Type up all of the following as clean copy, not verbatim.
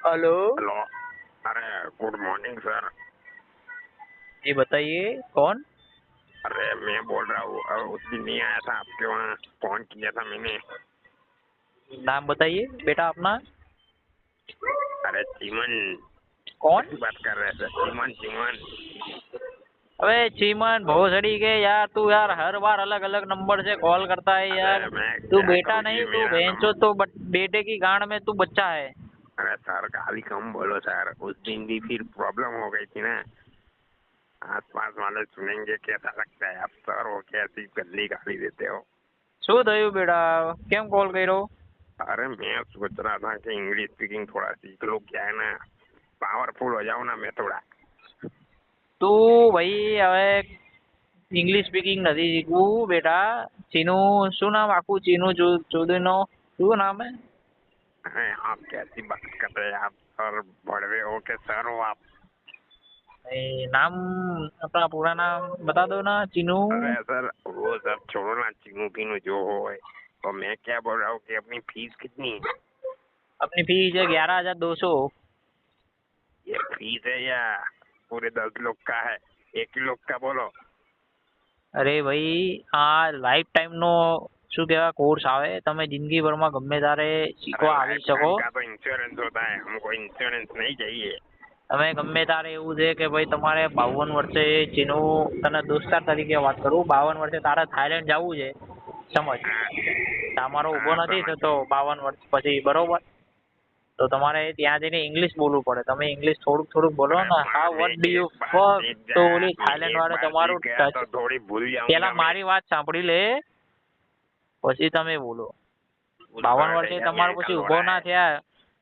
Hello. Hello. अरे good morning sir. जी बताइए कौन। अरे मैं बोल रहा हूँ, उस दिन नहीं आया था आपके वहाँ, फोन किया था मैंने। नाम बताइए बेटा अपना। अरे चीमन। कौन। कैसी बात कर रहे हैं सर? चीमन चीमन। अबे चीमन भोसड़ी के यार, तू यार हर बार अलग अलग नंबर से कॉल करता है यार। अरे मैं तू क्या बेटा करूँ जी, नहीं, तू मेरा भेंचो नंबर। तो बेटे की गांड में तू बच्चा है। अरे सर गाली कम बोलो सर, उस दिन भी फिर प्रॉब्लम हो गई थी ना। आस पास वाले सुनेंगे, कैसा लगता है आप सर हो, कैसी गंदी गाली देते हो। શું થયું બેટા, કેમ કોલ કર્યો? अरे मैं सोच रहा था कि इंग्लिश स्पीकिंग थोड़ा सीख लो, क्या है ना, पावरफुल हो जाओ ना मैं थोड़ा। તું ભાઈ હવે ઇંગ્લિશ સ્પીકિંગ નથી શીખવું બેટા। ચીનુ શું નામ આખું? ચીનુ ચૌધરીનો શું નામ है? अरे आप कैसी बात कर रहे हैं आप सर? बड़वे हो के सर हो आप? नाम अपना पूरा नाम बता दो ना चीनू। अरे सर वो सब छोड़ो ना, चीनू पीनू जो हो है। तो मैं क्या बोल रहा हूँ कि अपनी फीस कितनी है? अपनी फीस है 11,200। ये फीस है या पूरे 10 लोग का है? एक ही लोग का बोलो। અરે ભાઈ આ લાઈફ ટાઈમ નો શું કહેવાય કોર્સ આવે, તમે જિંદગીભરમાં ગમે ત્યારે अरे શીખવા આવી लाइफ શકો। टाइम का तो इंश्योरेंस होता है, हमको इंश्योरेंस नहीं चाहिए। તમે ગમે ત્યારે એવું છે કે ભાઈ તમારે 52 વર્ષે ચીનું તને દોસ્તાર તરીકે વાત કરું, 52 વર્ષે તારે થાઈલેન્ડ જવું છે સમજ, हाँ। તમારો ઊભો हाँ નથી समझ। થતો 52 વર્ષ પછી બરોબર, તો તમારે ત્યાં જઈને ઇંગ્લિશ બોલવું પડે। તમે ઇંગ્લિશ થોડુંક થોડુંક બોલો अरे ને, હા बाद में વોટ ડુ યુ एक बार ફક, सीख તો गया, ઓલી मैं થાઈલેન્ડ एक વાળે बार તમારું सीख गया ટચ। तो थोड़ी भूल પેલા जाऊंगा मैं। મારી વાત સાંભળી લે પછી તમે બોલો। उस 52 बर्ड વર્ષે या તમારું यहाँ का પછી ઊભો लोड़ा ના है। થયા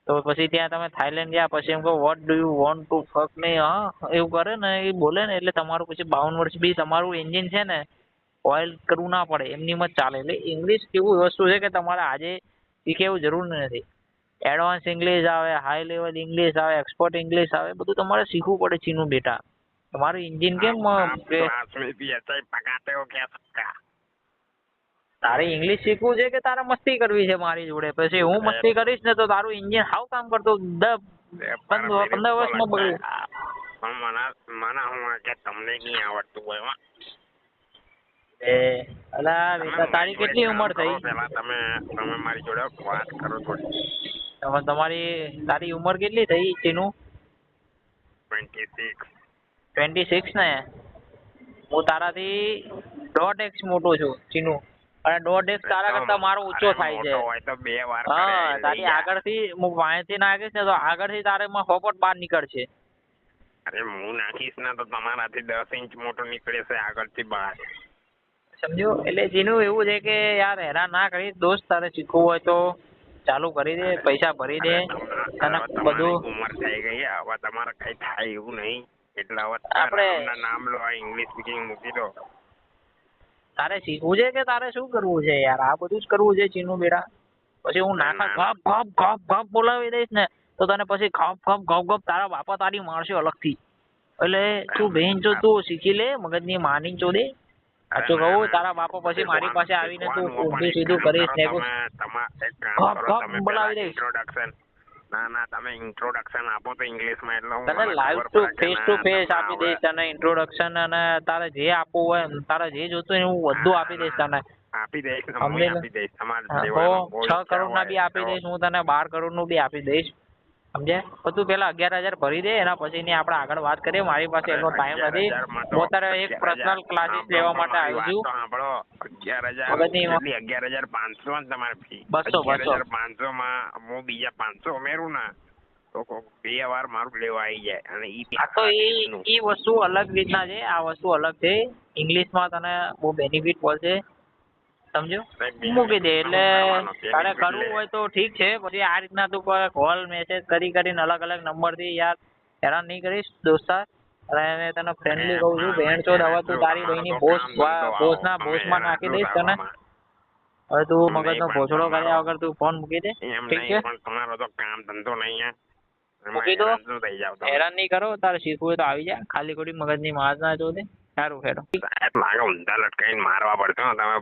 તો પછી ત્યાં તમે થાઈલેન્ડ ગયા પછી એમ કહો what do you want to fuck me, હા એવું કરે ને, એ બોલે ને એટલે તમારું પછી 52 વર્ષ બી તમારું એન્જિન છે ને ઓઇલ કરવું ના પડે, એમની જ ચાલે। એટલે ઇંગ્લિશ કેવું વસ્તુ છે કે તમારે આજે શીખે એવું જરૂર નથી। એડવાન્સ ઇંગ્લિશ આવે, હાઈ લેવલ ઇંગ્લિશ આવે, એક્સપર્ટ ઇંગ્લિશ આવે, બધું તમારે શીખવું પડે ચીનું બેટા। તમારું એન્જિન કેમ आप કે क्लास में भी ऐसा ही पकाते हो क्या सबका? તારે ઇંગ્લિશ શીખવું છે કે તારે મસ્તી કરવી છે મારી જોડે? પછી હું अरे મસ્તી કરીશ ને તો તારું એન્જિન હાવ કામ કરતું पर मेरे 15 को વર્ષમાં लगता બગડ્યું। है हम मना हुआ क्या तुमने नहीं आवड़તું હોય એમાં? એ અલા તમે બેટા તારી મારી જોડે કેટલી કામ ઉંમર કરો, થઈ? પેલા તમે તમે મારી જોડે વાત કરો થોડી। તમારી તારી ઉંમર કેટલી થઈ ચીનું? 26। 26 ને? હું તારાથી 1.5x મોટો છું ચીનું, અને 1.5x તારા કરતા મારો ઊંચો અરે થાય છે। મોટો હોય તો 2 વાર કરે હા લઈ તારી જા। આગળથી હું વાંયથી નાખીશ ને તો આગળથી તારે હોપટ બહાર નીકળશે। અરે હું નાખીશ ને તો તમારાથી 10 ઇંચ મોટો નીકળે છે આગળથી બહાર। સમજો? એટલે જેનું એવું છે કે યાર હેરાન ના કરી દોસ્ત, તારે શીખવું હોય તો ચાલુ કરી દે, અરે પૈસા ભરી દે અને હવે બધું। તમારી ઉંમર થઈ ગઈ, હવે તમારે કઈ થાય એવું નહીં, એટલે હવે તમે આપણે રામના નામ લો, આ ઇંગ્લિશ સ્પીકિંગ મૂકી દો। તારે શીખવું છે કે તારે શું કરવું છે યાર? આ બધું જ કરવું છે ચીનું બેટા? પછી હું અરે નાખા ના ના। ગપ ગપ ગપ ગપ બોલાવી દઈશ ને તો તને પછી ગપ ગપ ગપ ગપ તારા બાપા તારી મારશે અલગથી। એટલે તું બેન જો તું શીખી લે, મગજની માની ચોદે। અરે સાચું ના કહું, ના, તારા બાપા પછી મારી શીખવાનું પાસે આવીને તું શીખવાનું પણ ઊંધું એક સીધું કામ કરીશ કરો ને તમે, એક કામ ગપ કરો ગપ તમે, પેલા બોલાવી દઈશ। ઇન્ટ્રોડક્શન, ના ના તમે ઇન્ટ્રોડક્શન આપો તો ઇંગ્લિશમાં, એટલે હું તને મને લાઈવ ખબર ટુ પડે કે ફેસ ટુ ના ફેસ તમને આપી આવડે। દઈશ, તને ઇન્ટ્રોડક્શન, અને તારે જે આપવું હોય તારે જે જોતું હોય હું બધું ના આપી દઈશ ના, તને। આપી દઈશ ને, હું સમજી લે? આપી દઈશ, તમારે હો લેવાનો બહુ 6 ઈચ્છા કરોડ ના હોય બી આપી તો। દઈશ હું તને, 12 કરોડ નું બી આપી દઈશ, સમજ્યા? પણ તું પેલા 11,000 ભરી દે, એના પછી ની આપણે આગળ વાત કરીએ। મારી પાસે અરે એટલો ટાઈમ નથી। 11,000 માં તો હું અત્યારે એક 11,000 પર્સનલ ક્લાસીસ સાંભળો, લેવા પણ માટે મારી આવ્યો વાત છું। તો સાંભળો। 11,000 મગજની કેટલી? 11,500 ને તમારી ફી? 200 200 11,500 માં હું બીજા 500 ઉમેરું ને તો કોક 2 વાર મારું લેવા આવી જાય, અને ઈ બી આ તો આખા દેશનું। એ વસ્તુ અલગ રીતના છે, આ વસ્તુ અલગ છે। ઇંગ્લિશમાં તને બહુ બેનિફિટ મળશે, સમજો? મૂકી દે બેનિફિટમાં એટલે શું કરવાનો? તારે બેનિફિટ લે। કરવું હોય તો ઠીક છે। પછી આ રીતના તું કોલ મેસેજ કરીને અલગ અલગ નંબરથી યાર હેરાન નહીં કરીશ દોસ્તાર। અને તને ફ્રેન્ડલી કહું છું, એમાં ભેણ ચોદ હવે તું જો તારી તમારો બહેની તો કામ ધંધો આવો, બોસના અમે બોસમાં હેરાન નાખી શું દઈશ તને। થવામાં? હવે તું એમ નહીં મગજનો પણ ભોસડો તમારો, કર્યા વગર તું ફોન મૂકી દે, એમ ઠીક છે? નહીં પણ તમારો તો કામ ધંધો નહીં હે, એમાં મૂકી દો, હેરાન શું થઈ જાવ તમે? હેરાન નહીં કરો। તારે શીખવું હોય તો આવી જા, ખાલી ખોટી મગજની માર ના ચોદે। સારું ખેડો। સાહેબ લાગે ઊંધા લટકાઈને મારવા પડશે હો તમે।